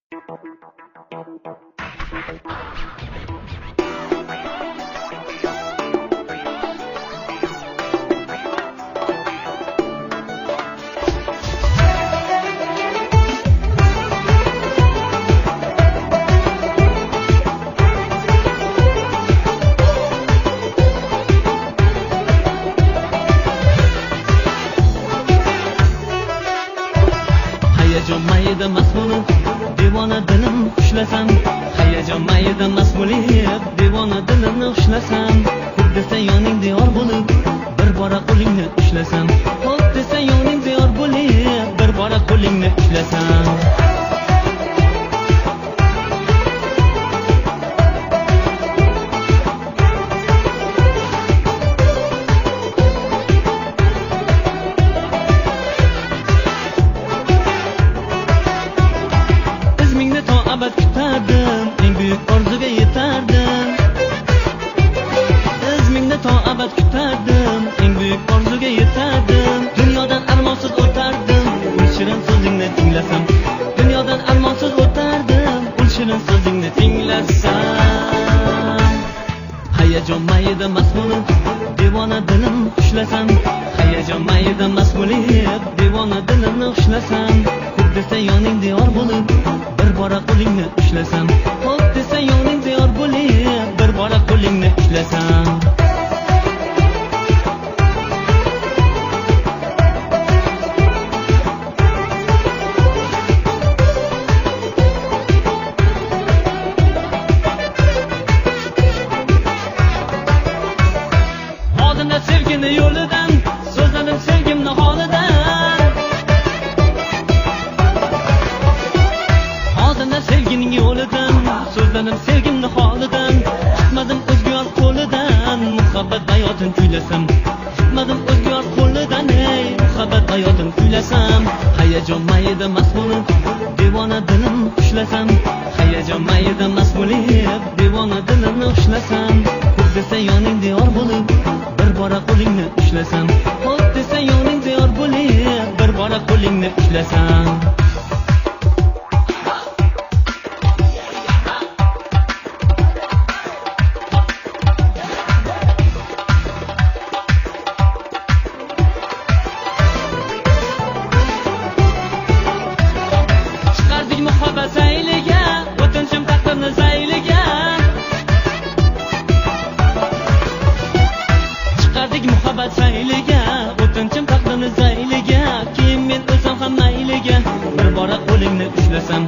Hayajon mayda mas'ulib devona dilim xushlasam, hayajon mayda mas'ulib devona dilimni xushlasam, xo'p desa yoningda yor bo'lib bir bora qo'lingni ushlasam, xo'p desa yoningda yor bo'lib bir bora qo'lingni ushlasam. Abad kutardim, eng büyük orzuga yetardim. Izmingda to abad kutardim, eng büyük orzuga yetardim. Dunyodan armonsiz o'tardim, ul shirin so'zingni tinglasam. Dunyodan armonsiz o'tardim, ul shirin so'zingni tinglasam. Hayajon mayda mas'ulib devona dilim xushlasam, hayajon mayda mas'ulib devona dilimni xushlasam, xo'p desa yoningda yor bo'lib bir bora qo'lingni ushlasam, xo'p desa yoningda yor bo'lib bir bora qo'lingni ushlasam. Oldinda sevgini yo'lidan, so'zladim sevgimni holidan. Oldinda sevgining yo'lidan, so'zladim sevgimni holidan. Tutmadim o'zga yor qo'lidan, muhabbat hayotin kuylasam. Tutmadim o'zga yor qo'lidan, ey muhabbat hayotin kuylasam. Hayajon mayda mas'ulib devona dilim xushlasam, hayajon mayda mas'ulib devona dilimni xushlasam, xo'p desa yoningda yor bo'lib bir bora qo'lingni ushlasam, xo'p desa yoningda yor bo'lib bir bora qo'lingni ushlasam. Chiqardik muhabbat sayliga, o'tinchim taqdirni sayliga. Chiqardik muhabbat sayliga, o'tinchim taqdirni sayliga. Keyin men o'zim ham mayliga bir bora qo'lingni ushlasam.